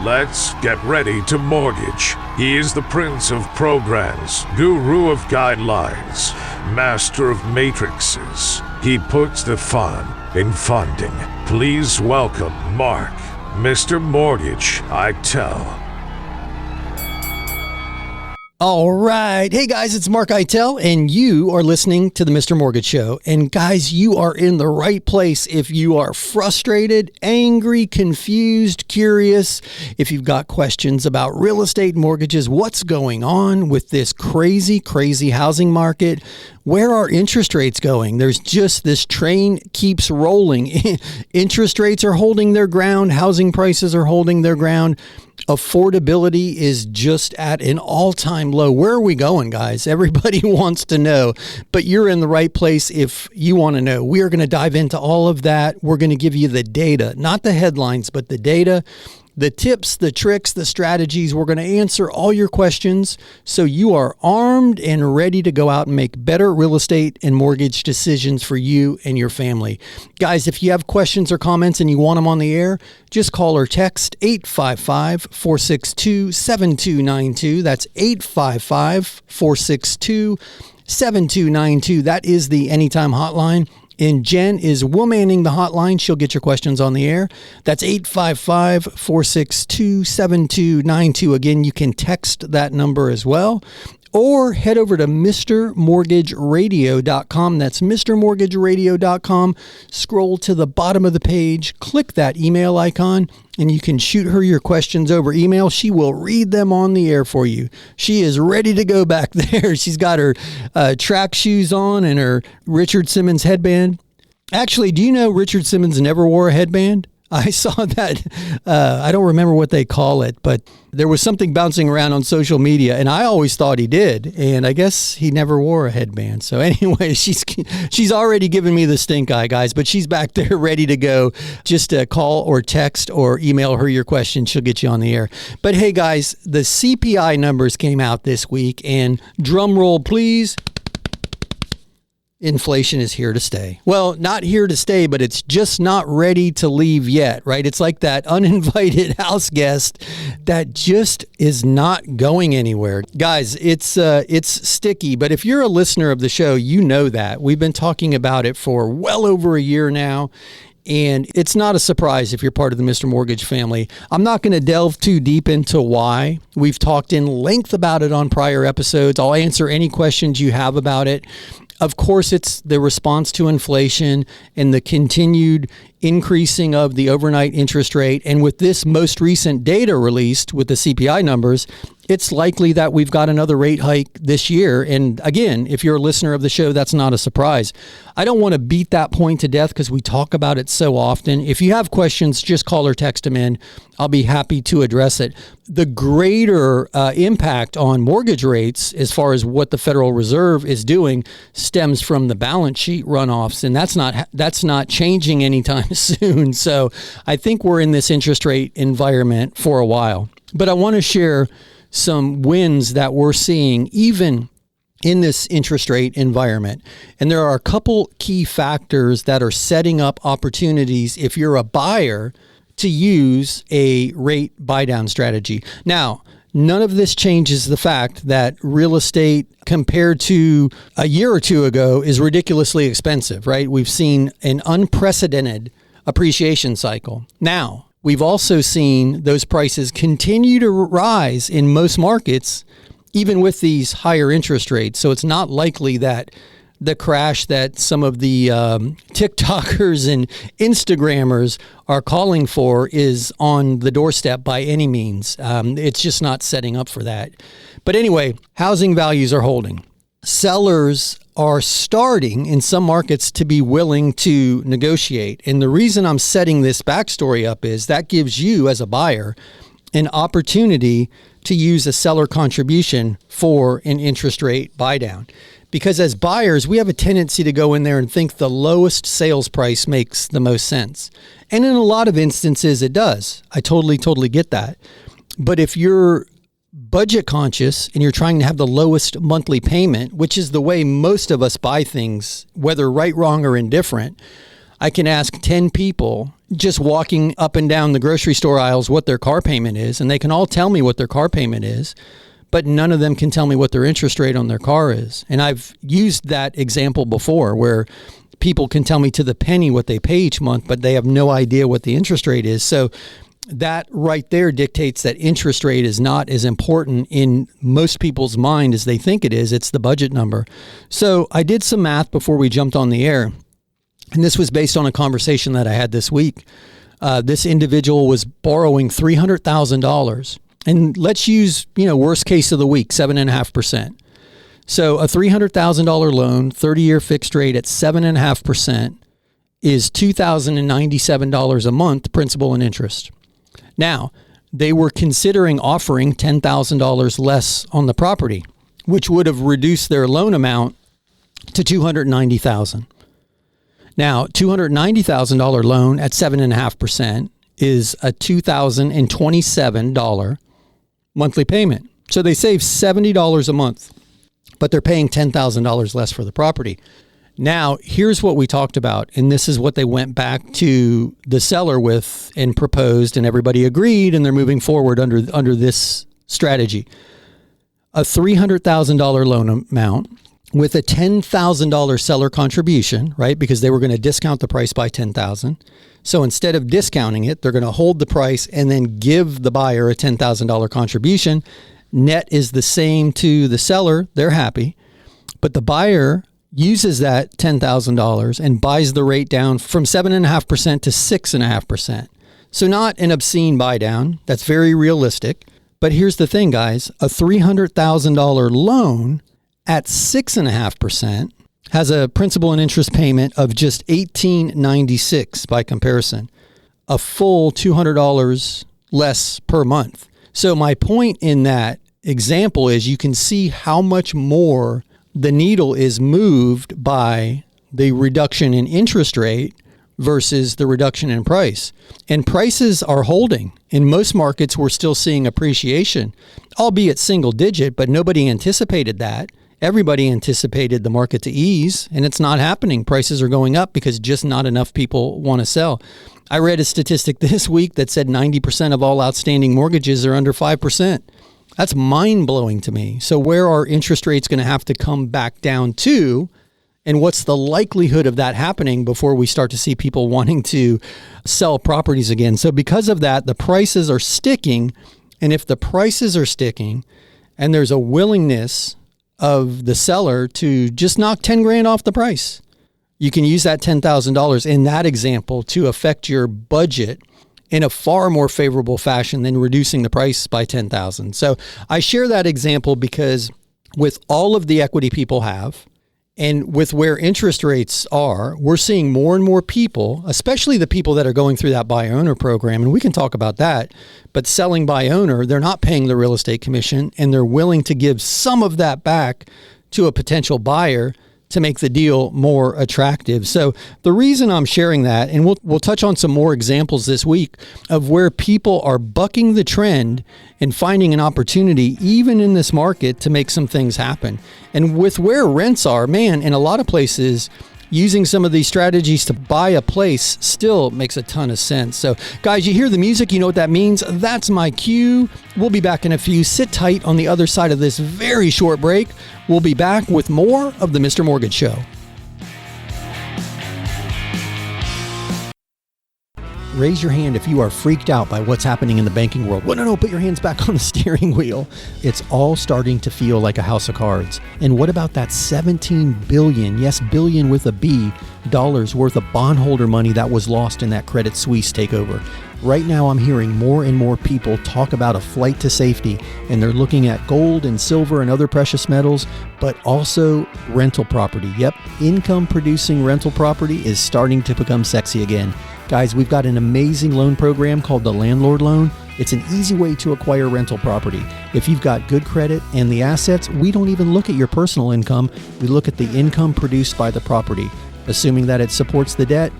Let's get ready to mortgage. He is the prince of programs, guru of guidelines, master of matrices. He puts the fun in funding. Please welcome Mark, Mr. Mortgage, I Tell. All right. Hey, guys, it's Mark Eitel, and you are listening to the Mr. Mortgage Show. And, guys, you are in the right place if you are frustrated, angry, confused, curious, if you've got questions about real estate mortgages, what's going on with this crazy housing market, where are interest rates going? There's just this train keeps rolling. Interest rates are holding their ground. Housing prices are holding their ground. Affordability is just at an all-time low. Where are we going, guys? Everybody wants to know, but you're in the right place if you want to know. We are going to dive into all of that. We're going to give you the data, not the headlines, but the data, the tips, the tricks, the strategies. We're going to answer all your questions so you are armed and ready to go out and make better real estate and mortgage decisions for you and your family. Guys, if you have questions or comments and you want them on the air, just call or text 855-462-7292. That's 855-462-7292. That is the Anytime Hotline. And Jen is womanning the hotline. She'll get your questions on the air. That's 855-462-7292. Again, you can text that number as well. Or head over to MrMortgageRadio.com. That's MrMortgageRadio.com. Scroll to the bottom of the page, click that email icon, and you can shoot her your questions over email. She will read them on the air for you. She is ready to go back there. She's got her track shoes on and her Richard Simmons headband. Actually, do you know Richard Simmons never wore a headband? I saw that. I don't remember what they call it, but there was something bouncing around on social media, and I always thought he did, and I guess he never wore a headband. So anyway, she's already given me the stink eye, guys, but she's back there ready to go. Just call or text or email her your question. She'll get you on the air. But hey, guys, the CPI numbers came out this week, and drum roll, please. Inflation is here to stay. Well, not here to stay, but it's just not ready to leave yet, right? It's like that uninvited house guest that just is not going anywhere. Guys, it's sticky, but if you're a listener of the show, you know that. We've been talking about it for well over a year now. And it's not a surprise if you're part of the Mr. Mortgage family. I'm not going to delve too deep into why. We've talked in length about it on prior episodes. I'll answer any questions you have about it. Of course, it's the response to inflation and the continued increasing of the overnight interest rate. And with this most recent data released with the CPI numbers, it's likely that we've got another rate hike this year. And again, if you're a listener of the show, that's not a surprise. I don't want to beat that point to death because we talk about it so often. If you have questions, just call or text them in. I'll be happy to address it. The greater impact on mortgage rates, as far as what the Federal Reserve is doing, stems from the balance sheet runoffs, and that's not changing anytime soon. So I think we're in this interest rate environment for a while. But I want to share some wins that we're seeing even in this interest rate environment. And there are a couple key factors that are setting up opportunities if you're a buyer to use a rate buy down strategy. Now, none of this changes the fact that real estate compared to a year or two ago is ridiculously expensive, right? We've seen an unprecedented appreciation cycle. Now, we've also seen those prices continue to rise in most markets, even with these higher interest rates. So it's not likely that the crash that some of the TikTokers and Instagrammers are calling for is on the doorstep by any means. It's just not setting up for that. But anyway, housing values are holding. Sellers are starting in some markets to be willing to negotiate. And the reason I'm setting this backstory up is that gives you as a buyer an opportunity to use a seller contribution for an interest rate buy down. Because as buyers, we have a tendency to go in there and think the lowest sales price makes the most sense. And in a lot of instances, it does. I totally get that. But if you're budget conscious and you're trying to have the lowest monthly payment, which is the way most of us buy things, whether right, wrong, or indifferent, I can ask 10 people just walking up and down the grocery store aisles what their car payment is, and they can all tell me what their car payment is, but none of them can tell me what their interest rate on their car is. And I've used that example before where people can tell me to the penny what they pay each month, but they have no idea what the interest rate is. So that right there dictates that interest rate is not as important in most people's mind as they think it is. It's the budget number. So I did some math before we jumped on the air, and this was based on a conversation that I had this week. This individual was borrowing $300,000, and let's use, worst case of the week, 7.5%. So a $300,000 loan, 30-year fixed rate at 7.5% is $2,097 a month, principal and interest. Now, they were considering offering $10,000 less on the property, which would have reduced their loan amount to $290,000. Now, $290,000 loan at 7.5% is a $2,027 monthly payment. So they save $70 a month, but they're paying $10,000 less for the property. Now, here's what we talked about, and this is what they went back to the seller with and proposed, and everybody agreed, and they're moving forward under this strategy. A $300,000 loan amount with a $10,000 seller contribution, right? Because they were going to discount the price by $10,000. So instead of discounting it, they're going to hold the price and then give the buyer a $10,000 contribution. Net is the same to the seller. They're happy. But the buyer uses that $10,000 and buys the rate down from 7.5% to 6.5%. So not an obscene buy down. That's very realistic. But here's the thing, guys. A $300,000 loan at 6.5% has a principal and interest payment of just $1,896 by comparison, a full $200 less per month. So my point in that example is you can see how much more the needle is moved by the reduction in interest rate versus the reduction in price. And prices are holding. In most markets, we're still seeing appreciation, albeit single digit, but nobody anticipated that. Everybody anticipated the market to ease, and it's not happening. Prices are going up because just not enough people want to sell. I read a statistic this week that said 90% of all outstanding mortgages are under 5%. That's mind-blowing to me. So where are interest rates going to have to come back down to? And what's the likelihood of that happening before we start to see people wanting to sell properties again? So because of that, the prices are sticking. And if the prices are sticking and there's a willingness of the seller to just knock 10 grand off the price, you can use that $10,000 in that example to affect your budget in a far more favorable fashion than reducing the price by $10,000. So I share that example because with all of the equity people have, and with where interest rates are, we're seeing more and more people, especially the people that are going through that buy owner program, and we can talk about that, but selling by owner, they're not paying the real estate commission, and they're willing to give some of that back to a potential buyer to make the deal more attractive. So the reason I'm sharing that, and we'll touch on some more examples this week of where people are bucking the trend and finding an opportunity, even in this market, to make some things happen. And with where rents are, man, in a lot of places, using some of these strategies to buy a place still makes a ton of sense. So guys, you hear the music, you know what that means. That's my cue. We'll be back in a few. Sit tight on the other side of this very short break. We'll be back with more of the Mr. Mortgage Show. Raise your hand if you are freaked out by what's happening in the banking world. Well, no, put your hands back on the steering wheel. It's all starting to feel like a house of cards. And what about that $17 billion, yes, billion with a B, dollars worth of bondholder money that was lost in that Credit Suisse takeover? Right now, I'm hearing more and more people talk about a flight to safety, and they're looking at gold and silver and other precious metals, but also rental property. Yep, income-producing rental property is starting to become sexy again. Guys, we've got an amazing loan program called the Landlord Loan. It's an easy way to acquire rental property. If you've got good credit and the assets, we don't even look at your personal income. We look at the income produced by the property. Assuming that it supports the debt,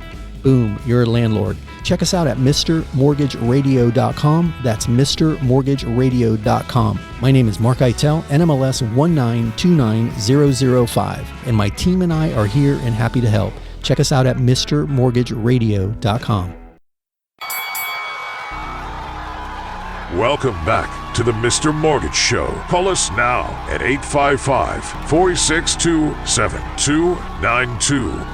boom, you're a landlord. Check us out at MrMortgageRadio.com. That's MrMortgageRadio.com. My name is Mark Eitel, NMLS 1929005, and my team and I are here and happy to help. Check us out at mrmortgageradio.com. Welcome back to the Mr. Mortgage Show. Call us now at 855-462-7292.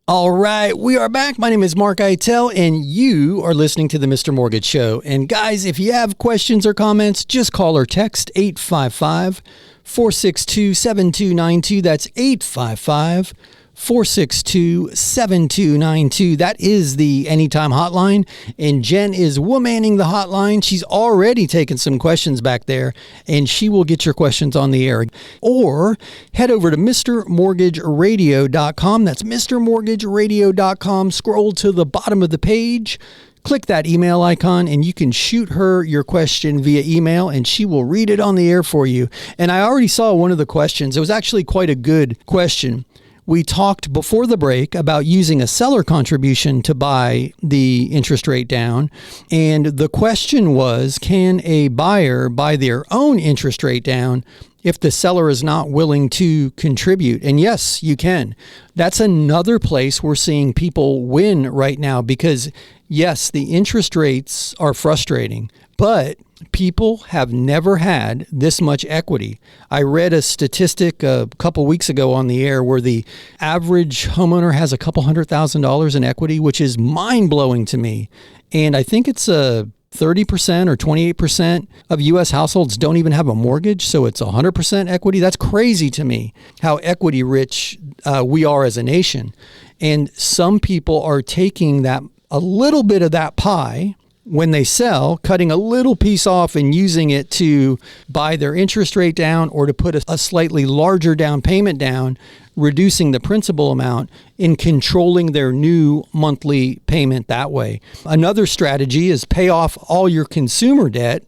All right, we are back. My name is Mark Eitel, and you are listening to the Mr. Mortgage Show. And guys, if you have questions or comments, just call or text 855-462-7292. That's 855-462-7292. That is the Anytime Hotline, and Jen is womaning the hotline. She's already taken some questions back there, and she will get your questions on the air. Or head over to mrmortgageradio.com. That's mrmortgageradio.com. Scroll to the bottom of the page. Click that email icon and you can shoot her your question via email and she will read it on the air for you. And I already saw one of the questions. It was actually quite a good question. We talked before the break about using a seller contribution to buy the interest rate down. And the question was, can a buyer buy their own interest rate down if the seller is not willing to contribute? And yes, you can. That's another place we're seeing people win right now because, yes, the interest rates are frustrating, but people have never had this much equity. I read a statistic a couple weeks ago on the air where the average homeowner has a couple $100,000 in equity, which is mind-blowing to me. And I think it's a 30% or 28% of U.S. households don't even have a mortgage, so it's 100% equity. That's crazy to me, how equity rich we are as a nation. And some people are taking that a little bit of that pie when they sell, cutting a little piece off and using it to buy their interest rate down or to put a slightly larger down payment down, reducing the principal amount and controlling their new monthly payment that way. Another strategy is pay off all your consumer debt.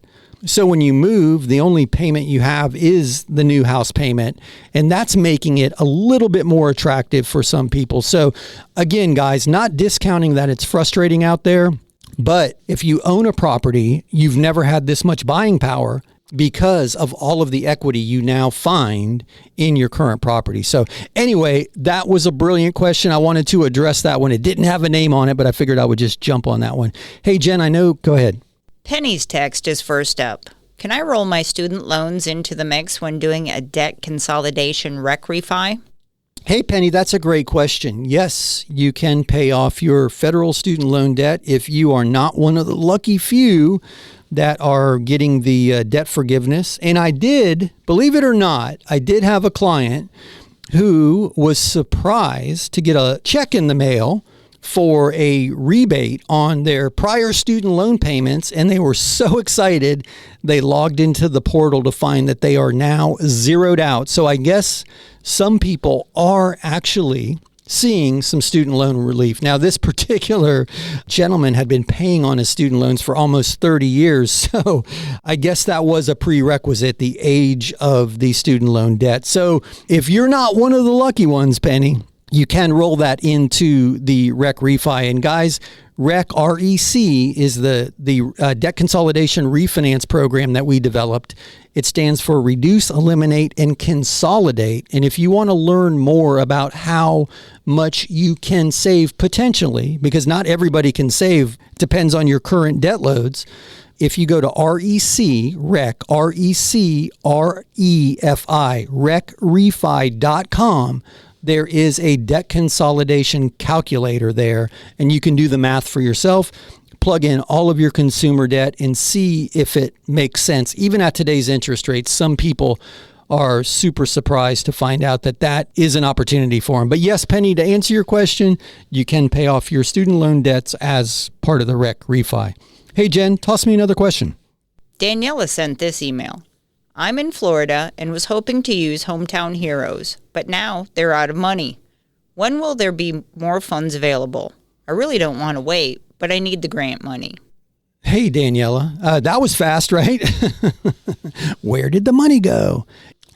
So when you move, the only payment you have is the new house payment, and that's making it a little bit more attractive for some people. So again, guys, not discounting that it's frustrating out there, but if you own a property, you've never had this much buying power because of all of the equity you now find in your current property. So anyway, that was a brilliant question. I wanted to address that one. It didn't have a name on it, but I figured I would just jump on that one. Hey, Jen, go ahead. Penny's text is first up. Can I roll my student loans into the mix when doing a debt consolidation rec refi? Hey, Penny, that's a great question. Yes, you can pay off your federal student loan debt if you are not one of the lucky few that are getting the debt forgiveness. And I did, believe it or not, I did have a client who was surprised to get a check in the mail for a rebate on their prior student loan payments, and they were so excited they logged into the portal to find that they are now zeroed out. So I guess some people are actually seeing some student loan relief. Now, this particular gentleman had been paying on his student loans for almost 30 years. So I guess that was a prerequisite, the age of the student loan debt. So if you're not one of the lucky ones, Penny, you can roll that into the REC refi. And guys, REC, R-E-C, is the debt consolidation refinance program that we developed. It stands for Reduce, Eliminate, and Consolidate. And if you want to learn more about how much you can save potentially, because not everybody can save, depends on your current debt loads. If you go to REC, R-E-C-R-E-F-I, recrefi.com, there is a debt consolidation calculator there, and you can do the math for yourself, plug in all of your consumer debt, and see if it makes sense. Even at today's interest rates, some people are super surprised to find out that that is an opportunity for them. But yes, Penny, to answer your question, you can pay off your student loan debts as part of the REC refi. Hey, Jen, toss me another question. Daniela sent this email. I'm in Florida and was hoping to use Hometown Heroes, but now they're out of money. When will there be more funds available? I really don't want to wait, but I need the grant money. Hey, Daniela, that was fast, right? Where did the money go?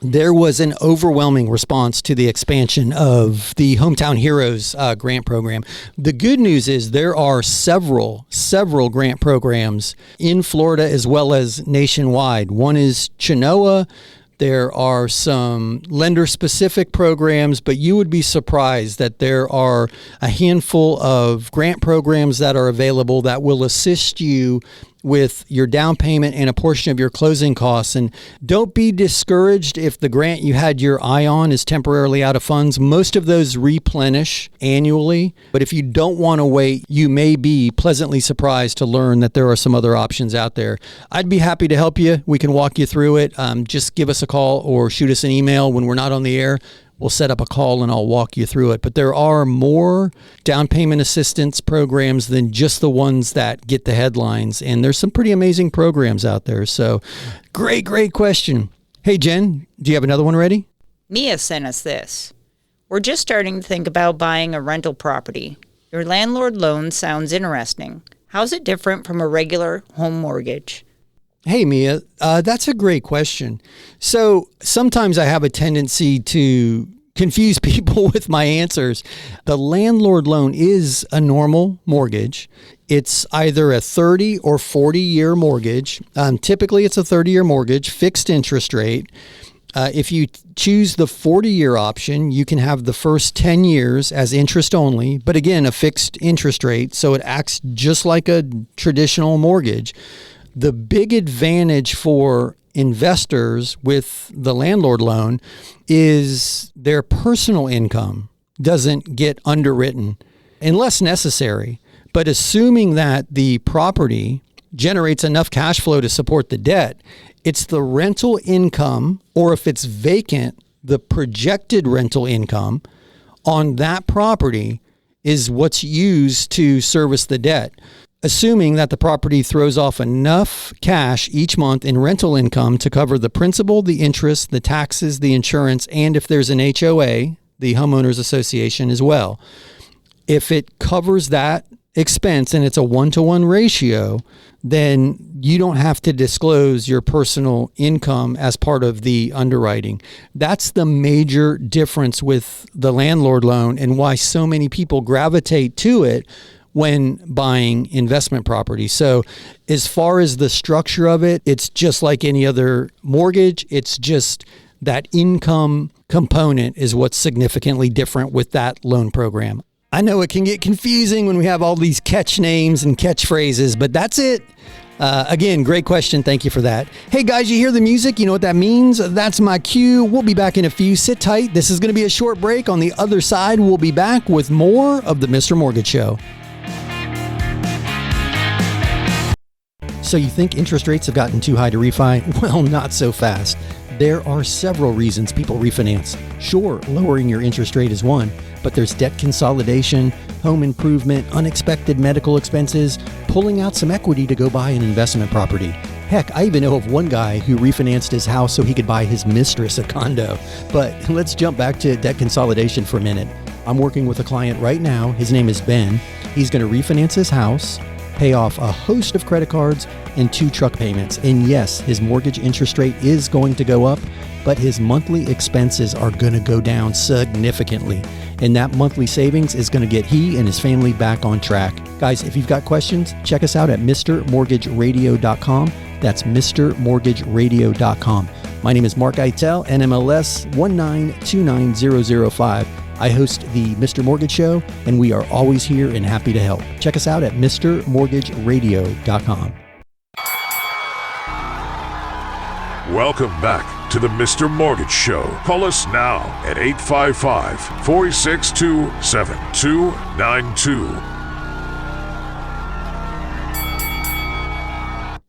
There was an overwhelming response to the expansion of the Hometown Heroes grant program. The good news is there are several grant programs in Florida as well as nationwide. One is Chenoa, There are some lender-specific programs, but you would be surprised that there are a handful of grant programs that are available that will assist you with your down payment and a portion of your closing costs. And don't be discouraged if the grant you had your eye on is temporarily out of funds. Most of those replenish annually. But if you don't want to wait, you may be pleasantly surprised to learn that there are some other options out there. I'd be happy to help you. We can walk you through it. Just give us a call or shoot us an email when we're not on the air. We'll set up a call and I'll walk you through it. But there are more down payment assistance programs than just the ones that get the headlines. And there's some pretty amazing programs out there. So great question. Hey, Jen, do you have another one ready? Mia sent us this. We're just starting to think about buying a rental property. Your landlord loan sounds interesting. How's it different from a regular home mortgage? Hey, Mia, that's a great question. So sometimes I have a tendency to confuse people with my answers. The landlord loan is a normal mortgage. It's either a 30 or 40-year mortgage. Typically, it's a 30-year mortgage, fixed interest rate. If you choose the 40-year option, you can have the first 10 years as interest only, but again, a fixed interest rate, so it acts just like a traditional mortgage. The big advantage for investors with the landlord loan is their personal income doesn't get underwritten unless necessary. But assuming that the property generates enough cash flow to support the debt, it's the rental income, or if it's vacant, the projected rental income on that property is what's used to service the debt. Assuming that the property throws off enough cash each month in rental income to cover the principal, the interest, the taxes, the insurance, and if there's an HOA, the homeowners association as well. If it covers that expense and it's a 1-to-1 ratio, then you don't have to disclose your personal income as part of the underwriting. That's the major difference with the landlord loan and why so many people gravitate to it when buying investment property. So as far as the structure of it, it's just like any other mortgage. It's just that income component is what's significantly different with that loan program. I know it can get confusing when we have all these catch names and catchphrases, but that's it. Again, great question. Thank you for that. Hey guys, you hear the music? You know what that means? That's my cue. We'll be back in a few. Sit tight. This is going to be a short break. On the other side, we'll be back with more of the Mr. Mortgage Show. So you think interest rates have gotten too high to refi? Well, not so fast. There are several reasons people refinance. Sure, lowering your interest rate is one, but there's debt consolidation, home improvement, unexpected medical expenses, pulling out some equity to go buy an investment property. Heck, I even know of one guy who refinanced his house so he could buy his mistress a condo. But let's jump back to debt consolidation for a minute. I'm working with a client right now. His name is Ben. He's going to refinance his house, pay off a host of credit cards and 2 truck payments. And yes, his mortgage interest rate is going to go up, but his monthly expenses are going to go down significantly. And that monthly savings is going to get he and his family back on track. Guys, if you've got questions, check us out at MrMortgageRadio.com. That's MrMortgageRadio.com. My name is Mark Eitel, NMLS 1929005. I host the Mr. Mortgage Show, and we are always here and happy to help. Check us out at MrMortgageRadio.com. Welcome back to the Mr. Mortgage Show. Call us now at 855-462-7292.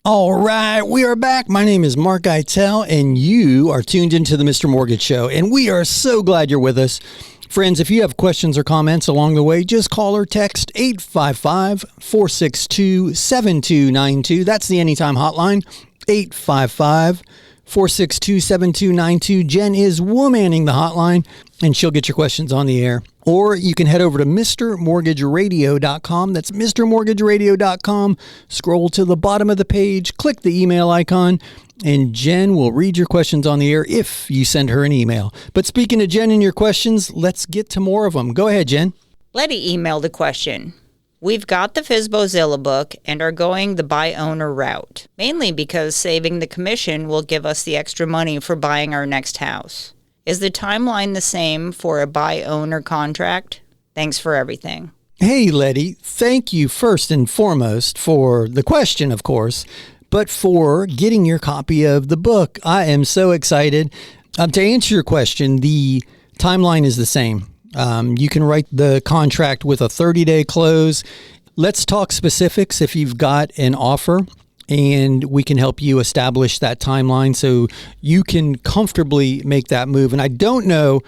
All right, we are back. My name is Mark Eitel, and you are tuned into the Mr. Mortgage Show, and we are so glad you're with us. Friends, if you have questions or comments along the way, just call or text 855-462-7292. That's the Anytime Hotline, 855-462-7292. Jen is womanning the hotline, and she'll get your questions on the air. Or you can head over to MrMortgageRadio.com. That's MrMortgageRadio.com. Scroll to the bottom of the page, click the email icon, and Jen will read your questions on the air if you send her an email. But speaking of Jen and your questions, let's get to more of them. Go ahead, Jen. Letty emailed a question. We've got the FSBOzilla book and are going the buy owner route, mainly because saving the commission will give us the extra money for buying our next house. Is the timeline the same for a buy owner contract? Thanks for everything. Hey, Letty, thank you first and foremost for the question, of course, but for getting your copy of the book. I am so excited. To answer your question, the timeline is the same. You can write the contract with a 30-day close. Let's talk specifics if you've got an offer, and we can help you establish that timeline so you can comfortably make that move. And I don't know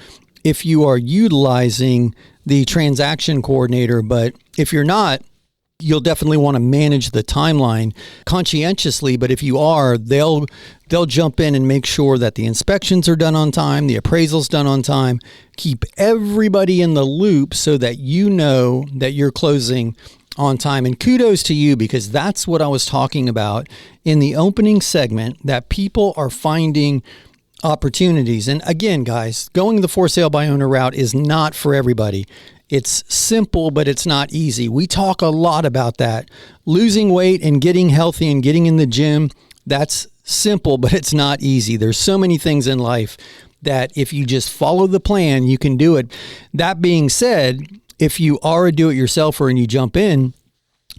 if you are utilizing the transaction coordinator, but if you're not, you'll definitely want to manage the timeline conscientiously. But if you are, they'll jump in and make sure that the inspections are done on time, the appraisal's done on time, keep everybody in the loop so that you know that you're closing on time. And kudos to you, because that's what I was talking about in the opening segment, that people are finding opportunities. And again, guys, going the for sale by owner route is not for everybody. It's simple, but it's not easy. We talk a lot about that. Losing weight and getting healthy and getting in the gym, that's simple, but it's not easy. There's so many things in life that if you just follow the plan, you can do it. That being said, if you are a do-it-yourselfer and you jump in,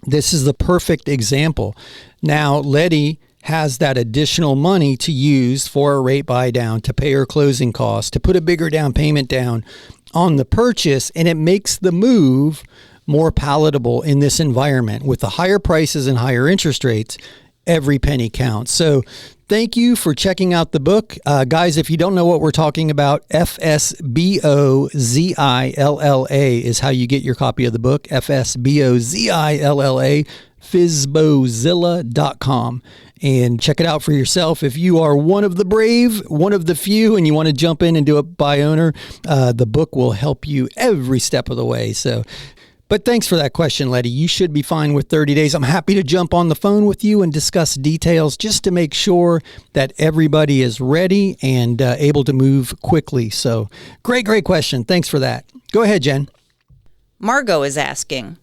this is the perfect example. Now, Letty has that additional money to use for a rate buy down, to pay her closing costs, to put a bigger down payment down on the purchase, and it makes the move more palatable in this environment. With the higher prices and higher interest rates, every penny counts. So thank you for checking out the book. Guys, if you don't know what we're talking about, FSBOZILLA is how you get your copy of the book. FSBOZILLA, FSBOzilla.com. And check it out for yourself. If you are one of the brave, one of the few, and you want to jump in and do a buy owner, the book will help you every step of the way. But thanks for that question, Letty. You should be fine with 30 days. I'm happy to jump on the phone with you and discuss details just to make sure that everybody is ready and able to move quickly. So great question. Thanks for that. Go ahead, Jen. Margot is asking,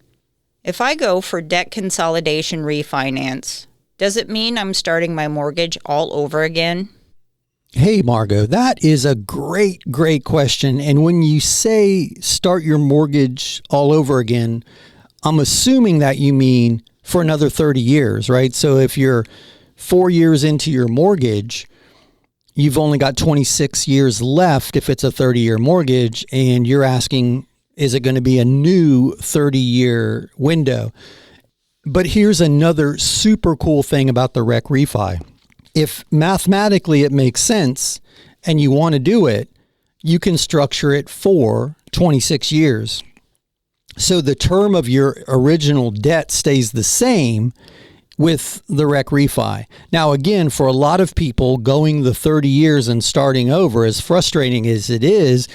if I go for debt consolidation refinance, does it mean I'm starting my mortgage all over again? Hey, Margot, that is a great question. And when you say start your mortgage all over again, I'm assuming that you mean for another 30 years, right? So if you're 4 years into your mortgage, you've only got 26 years left if it's a 30-year mortgage, and you're asking, is it going to be a new 30-year window? But here's another super cool thing about the rec refi. If mathematically it makes sense and you want to do it, you can structure it for 26 years. So the term of your original debt stays the same with the rec refi. Now, again, for a lot of people, going the 30 years and starting over, as frustrating as it is,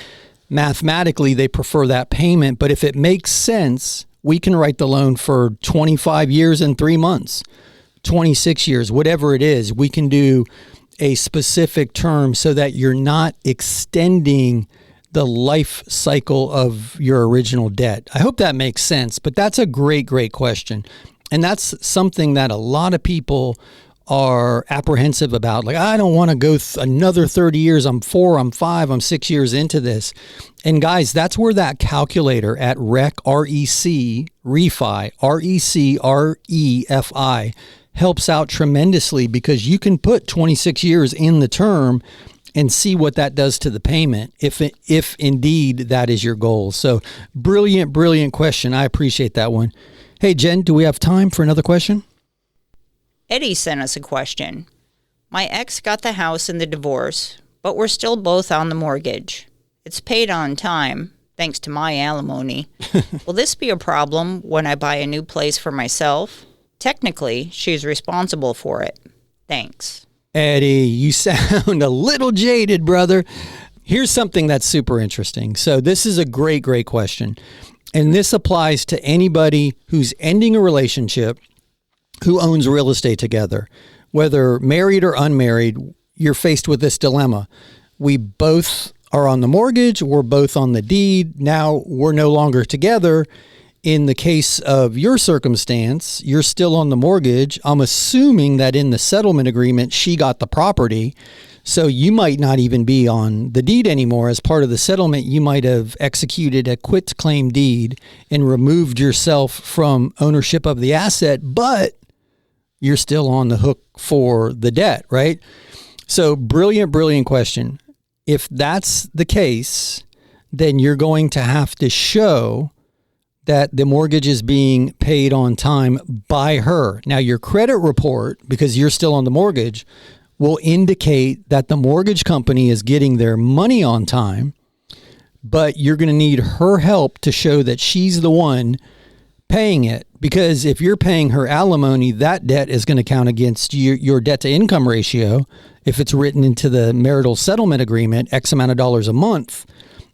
mathematically they prefer that payment. But if it makes sense, we can write the loan for 25 years and 3 months, 26 years, whatever it is. We can do a specific term so that you're not extending the life cycle of your original debt. I hope that makes sense, but that's a great question. And that's something that a lot of people are apprehensive about. Like, I don't want to go another 30 years. I'm 4, I'm 5, I'm 6 years into this. And guys, that's where that calculator at refi, RECREFI, helps out tremendously, because you can put 26 years in the term and see what that does to the payment, if indeed that is your goal. So brilliant question. I appreciate that one. Hey, Jen, do we have time for another question? Eddie sent us a question. My ex got the house in the divorce, but we're still both on the mortgage. It's paid on time, thanks to my alimony. Will this be a problem when I buy a new place for myself? Technically, she's responsible for it. Thanks. Eddie, you sound a little jaded, brother. Here's something that's super interesting. So this is a great question. And this applies to anybody who's ending a relationship, who owns real estate together. Whether married or unmarried, you're faced with this dilemma. We both are on the mortgage, we're both on the deed. Now we're no longer together. in the case of your circumstance, you're still on the mortgage. I'm assuming that in the settlement agreement, she got the property. So you might not even be on the deed anymore. As part of the settlement, you might have executed a quitclaim deed and removed yourself from ownership of the asset, but you're still on the hook for the debt, right? So brilliant question. If that's the case, then you're going to have to show that the mortgage is being paid on time by her. Now, your credit report, because you're still on the mortgage, will indicate that the mortgage company is getting their money on time, but you're going to need her help to show that she's the one paying it. Because if you're paying her alimony, that debt is going to count against your debt to income ratio. If it's written into the marital settlement agreement, X amount of dollars a month,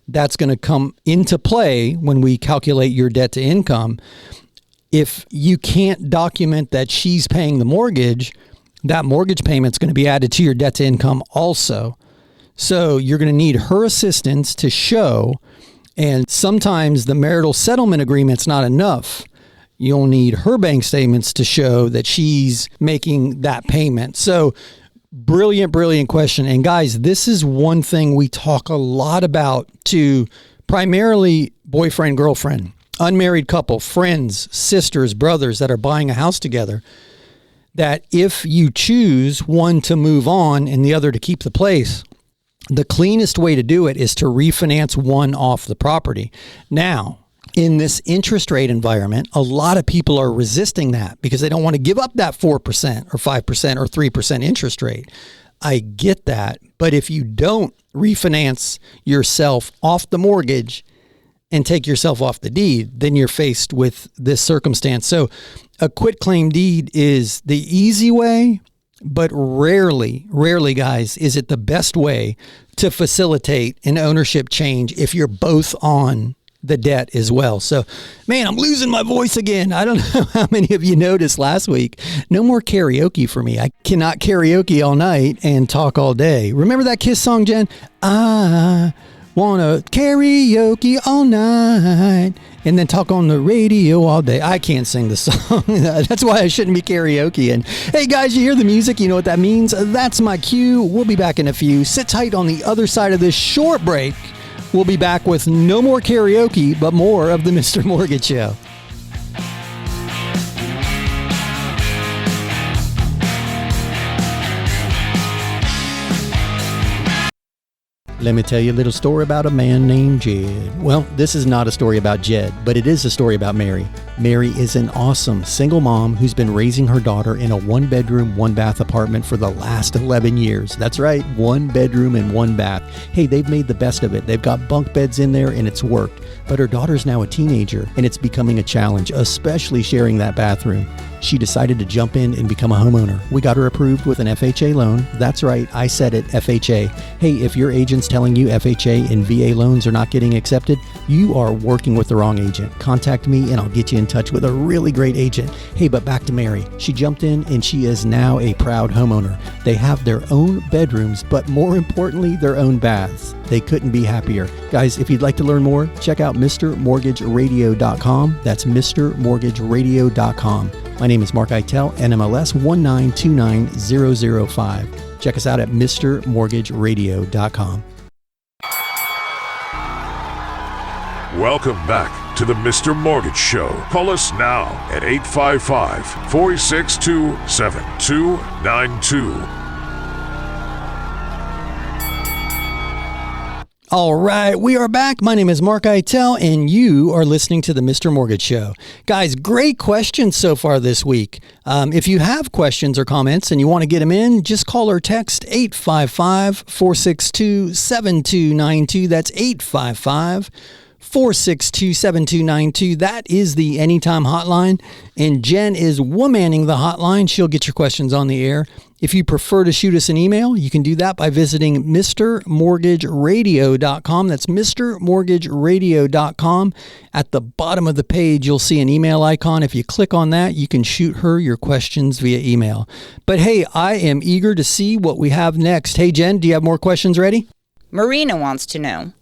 that's going to come into play when we calculate your debt to income. If you can't document that she's paying the mortgage, that mortgage payment's going to be added to your debt to income also. So you're going to need her assistance to show, and sometimes the marital settlement agreement's not enough. You'll need her bank statements to show that she's making that payment. So brilliant question. And guys, this is one thing we talk a lot about to primarily boyfriend, girlfriend, unmarried couple, friends, sisters, brothers that are buying a house together, that if you choose one to move on and the other to keep the place, the cleanest way to do it is to refinance one off the property. Now, in this interest rate environment, a lot of people are resisting that because they don't want to give up that 4% or 5% or 3% interest rate. I get that. But if you don't refinance yourself off the mortgage and take yourself off the deed, then you're faced with this circumstance. So a quitclaim deed is the easy way, but rarely, guys, is it the best way to facilitate an ownership change if you're both on the debt as well. So, man, I'm losing my voice again. I don't know how many of you noticed last week. No more karaoke for me. I cannot karaoke all night and talk all day. Remember that Kiss song, Jen? I want to karaoke all night and then talk on the radio all day. I can't sing the song. That's why I shouldn't be karaoke. And hey, guys, you hear the music? You know what that means? That's my cue. We'll be back in a few. Sit tight on the other side of this short break. We'll be back with no more karaoke, but more of the Mr. Mortgage Show. Let me tell you a little story about a man named Jed. Well, this is not a story about Jed, but it is a story about Mary. Mary is an awesome single mom who's been raising her daughter in a 1-bedroom, 1-bath apartment for the last 11 years. That's right, 1 bedroom and 1 bath. Hey, they've made the best of it. They've got bunk beds in there and it's worked. But her daughter's now a teenager and it's becoming a challenge, especially sharing that bathroom. She decided to jump in and become a homeowner. We got her approved with an FHA loan. That's right, I said it, FHA. Hey, if your agent's telling you FHA and VA loans are not getting accepted, you are working with the wrong agent. Contact me and I'll get you in touch with a really great agent. Hey, but back to Mary. She jumped in and she is now a proud homeowner. They have their own bedrooms, but more importantly, their own baths. They couldn't be happier. Guys, if you'd like to learn more, check out MrMortgageRadio.com. That's MrMortgageRadio.com. My name is Mark Eitel, NMLS 1929005. Check us out at MrMortgageRadio.com. Welcome back to the Mr. Mortgage Show. Call us now at 855-462-7292. All right, we are back. My name is Mark Eitel, and you are listening to the Mr. Mortgage Show. Guys, great questions so far this week. If you have questions or comments and you want to get them in, just call or text 855-462-7292. That's 855-462-7292. That is the Anytime Hotline, and Jen is womanning the hotline. She'll get your questions on the air. If you prefer to shoot us an email, you can do that by visiting MrMortgageRadio.com. That's MrMortgageRadio.com. At the bottom of the page, you'll see an email icon. If you click on that, you can shoot her your questions via email. But hey, I am eager to see what we have next. Hey, Jen, do you have more questions ready? Marina wants to know,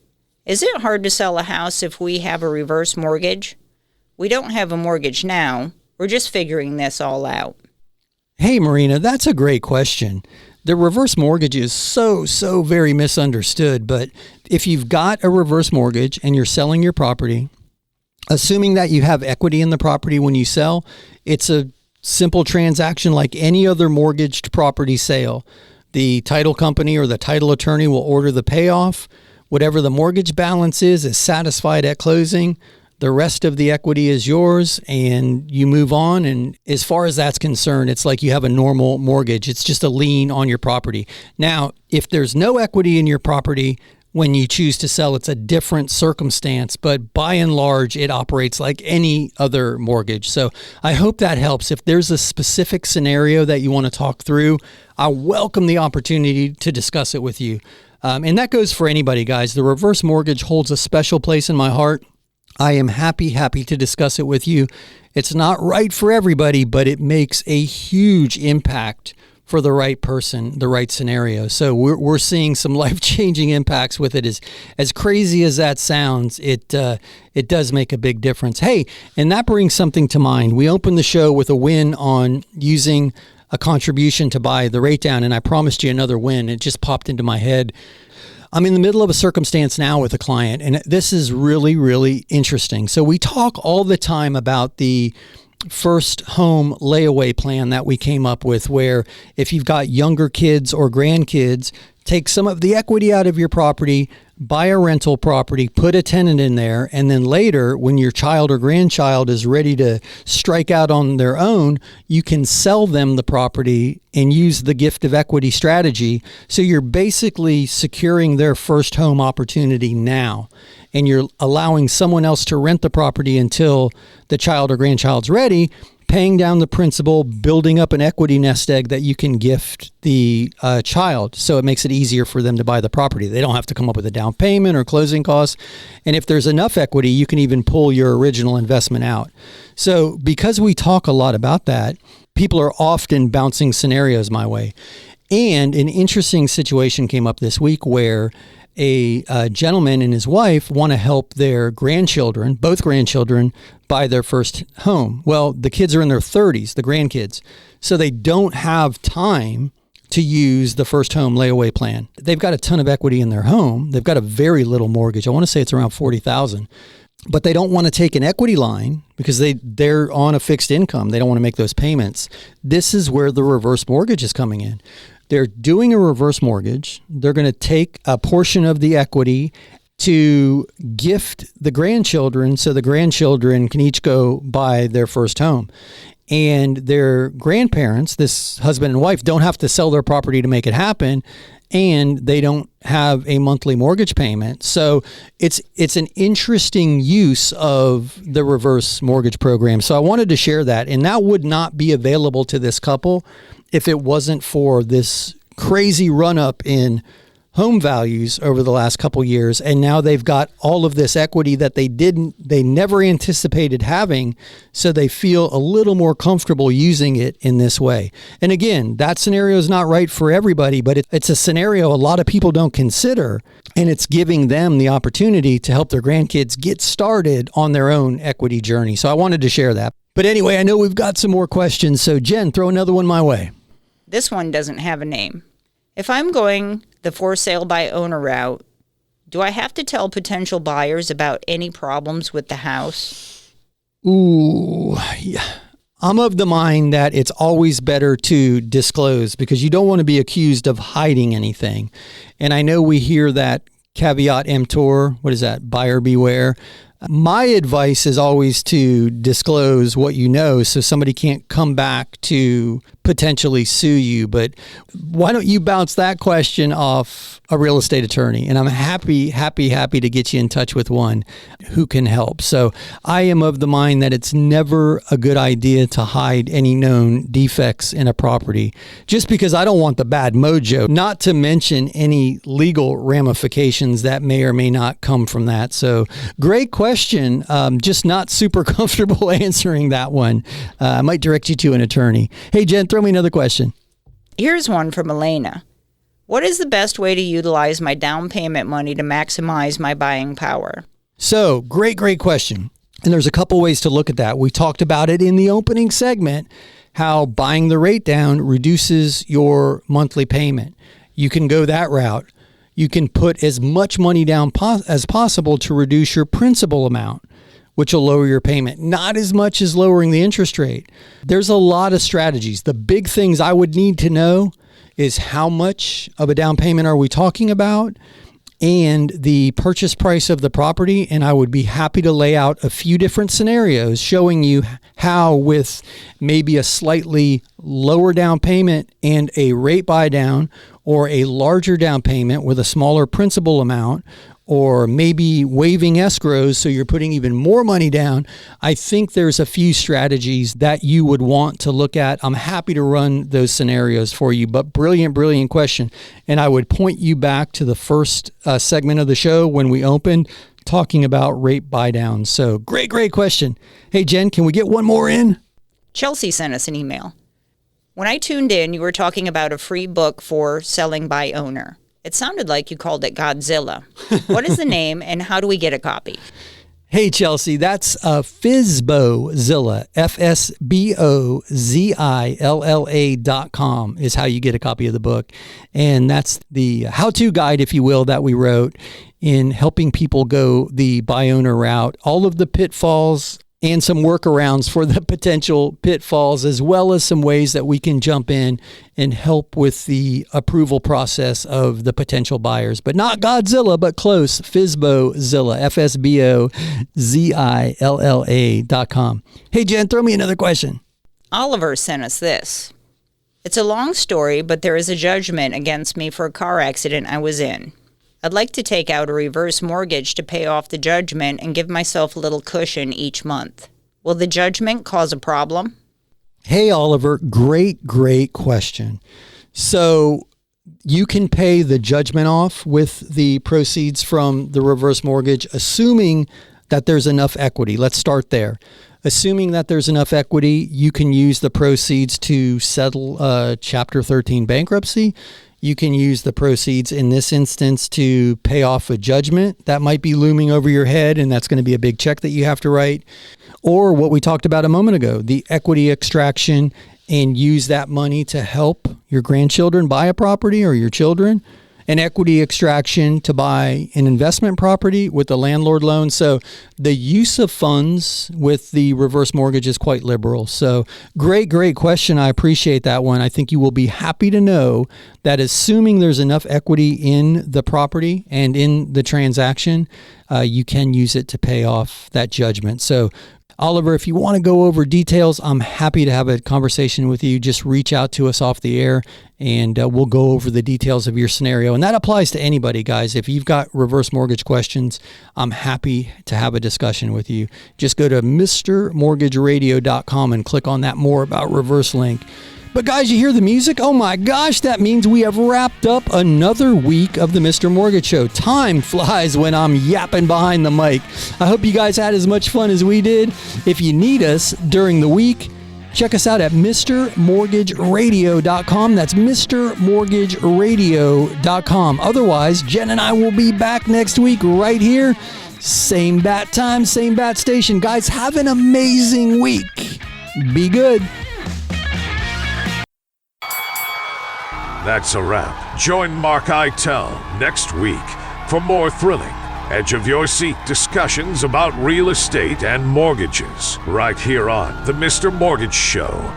is it hard to sell a house if we have a reverse mortgage? We don't have a mortgage now. We're just figuring this all out. Hey, Marina, that's a great question. The reverse mortgage is so very misunderstood, but if you've got a reverse mortgage and you're selling your property, assuming that you have equity in the property when you sell, it's a simple transaction like any other mortgaged property sale. The title company or the title attorney will order the payoff. Whatever the mortgage balance is satisfied at closing. The rest of the equity is yours and you move on. And as far as that's concerned, it's like you have a normal mortgage. It's just a lien on your property. Now, if there's no equity in your property when you choose to sell, it's a different circumstance. But by and large, it operates like any other mortgage. So I hope that helps. If there's a specific scenario that you want to talk through, I welcome the opportunity to discuss it with you. And that goes for anybody, guys. The reverse mortgage holds a special place in my heart. I am happy to discuss it with you. It's not right for everybody, but it makes a huge impact for the right person, the right scenario. So we're seeing some life-changing impacts with it. As crazy as that sounds, it does make a big difference. Hey, and that brings something to mind. We opened the show with a win on using a contribution to buy the rate down, and I promised you another win. It just popped into my head. I'm in the middle of a circumstance now with a client, and this is really interesting. So we talk all the time about the first home layaway plan that we came up with, where if you've got younger kids or grandkids, take some of the equity out of your property, buy a rental property, put a tenant in there, and then later when your child or grandchild is ready to strike out on their own, you can sell them the property and use the gift of equity strategy. So you're basically securing their first home opportunity now, and you're allowing someone else to rent the property until the child or grandchild's ready, paying down the principal, building up an equity nest egg that you can gift the child. So it makes it easier for them to buy the property. They don't have to come up with a down payment or closing costs. And if there's enough equity, you can even pull your original investment out. So because we talk a lot about that, people are often bouncing scenarios my way. And an interesting situation came up this week where a gentleman and his wife want to help their grandchildren, both grandchildren, buy their first home. Well, the kids are in their 30s, the grandkids, so they don't have time to use the first home layaway plan. They've got a ton of equity in their home. They've got a very little mortgage. I want to say it's around $40,000, but they don't want to take an equity line because they're on a fixed income. They don't want to make those payments. This is where the reverse mortgage is coming in. They're doing a reverse mortgage. They're going to take a portion of the equity to gift the grandchildren so the grandchildren can each go buy their first home. And their grandparents, this husband and wife, don't have to sell their property to make it happen, and they don't have a monthly mortgage payment. So it's an interesting use of the reverse mortgage program. So I wanted to share that, and that would not be available to this couple if it wasn't for this crazy run up in home values over the last couple years. And now they've got all of this equity that they never anticipated having. So they feel a little more comfortable using it in this way. And again, that scenario is not right for everybody, but it's a scenario a lot of people don't consider. And it's giving them the opportunity to help their grandkids get started on their own equity journey. So I wanted to share that. But anyway, I know we've got some more questions. So Jen, throw another one my way. This one doesn't have a name. If I'm going the for sale by owner route, do I have to tell potential buyers about any problems with the house? Ooh, yeah. I'm of the mind that it's always better to disclose because you don't want to be accused of hiding anything. And I know we hear that caveat emptor, what is that? Buyer beware. My advice is always to disclose what you know so somebody can't come back to potentially sue you. But why don't you bounce that question off a real estate attorney? And I'm happy to get you in touch with one who can help. So I am of the mind that it's never a good idea to hide any known defects in a property just because I don't want the bad mojo, not to mention any legal ramifications that may or may not come from that. So great question. Just not super comfortable answering that one. I might direct you to an attorney. Hey, Jen, throw me another question. Here's one from Elena. What is the best way to utilize my down payment money to maximize my buying power? So great question. And there's a couple ways to look at that. We talked about it in the opening segment, how buying the rate down reduces your monthly payment. You can go that route. You can put as much money down as possible to reduce your principal amount, which will lower your payment, not as much as lowering the interest rate. There's a lot of strategies. The big things I would need to know is how much of a down payment are we talking about and the purchase price of the property. And I would be happy to lay out a few different scenarios showing you how, with maybe a slightly lower down payment and a rate buy down, or a larger down payment with a smaller principal amount, or maybe waiving escrows so you're putting even more money down. I think there's a few strategies that you would want to look at. I'm happy to run those scenarios for you, but brilliant question. And I would point you back to the first segment of the show when we opened talking about rate buy downs. So great question. Hey, Jen, can we get one more in? Chelsea sent us an email. When I tuned in, you were talking about a free book for selling by owner. It sounded like you called it Godzilla. What is the name and how do we get a copy? Hey, Chelsea, that's FSBOZilla, FSBOZILLA.com is how you get a copy of the book. And that's the how-to guide, if you will, that we wrote in helping people go the buy owner route. All of the pitfalls and some workarounds for the potential pitfalls, as well as some ways that we can jump in and help with the approval process of the potential buyers. But not Godzilla, but close. FSBOZilla, FSBOZILLA.com. Hey, Jen, throw me another question. Oliver sent us this. It's a long story, but there is a judgment against me for a car accident I was in. I'd like to take out a reverse mortgage to pay off the judgment and give myself a little cushion each month. Will the judgment cause a problem? Hey, Oliver, great question. So you can pay the judgment off with the proceeds from the reverse mortgage, assuming that there's enough equity. Let's start there. Assuming that there's enough equity, you can use the proceeds to settle Chapter 13 bankruptcy. You can use the proceeds in this instance to pay off a judgment that might be looming over your head, and that's going to be a big check that you have to write. Or what we talked about a moment ago, the equity extraction, and use that money to help your grandchildren buy a property, or your children. An equity extraction to buy an investment property with the landlord loan. So the use of funds with the reverse mortgage is quite liberal. So great question. I appreciate that one. I think you will be happy to know that assuming there's enough equity in the property and in the transaction, you can use it to pay off that judgment. So Oliver, if you want to go over details, I'm happy to have a conversation with you. Just reach out to us off the air and we'll go over the details of your scenario. And that applies to anybody, guys. If you've got reverse mortgage questions, I'm happy to have a discussion with you. Just go to MrMortgageRadio.com and click on that More About Reverse link. But guys, you hear the music? Oh my gosh, that means we have wrapped up another week of the Mr. Mortgage Show. Time flies when I'm yapping behind the mic. I hope you guys had as much fun as we did. If you need us during the week, check us out at MrMortgageRadio.com. That's MrMortgageRadio.com. Otherwise, Jen and I will be back next week right here. Same bat time, same bat station. Guys, have an amazing week. Be good. That's a wrap. Join Mark Eitel next week for more thrilling, edge-of-your-seat discussions about real estate and mortgages, right here on The Mr. Mortgage Show.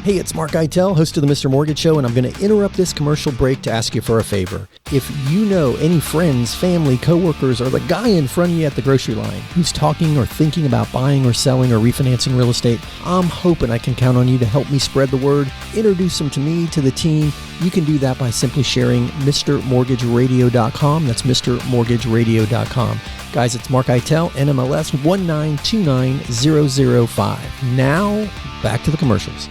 Hey, it's Mark Eitel, host of the Mr. Mortgage Show, and I'm going to interrupt this commercial break to ask you for a favor. If you know any friends, family, coworkers, or the guy in front of you at the grocery line who's talking or thinking about buying or selling or refinancing real estate, I'm hoping I can count on you to help me spread the word, introduce them to me, to the team. You can do that by simply sharing MrMortgageRadio.com. That's MrMortgageRadio.com. Guys, it's Mark Eitel, NMLS 1929005. Now, back to the commercials.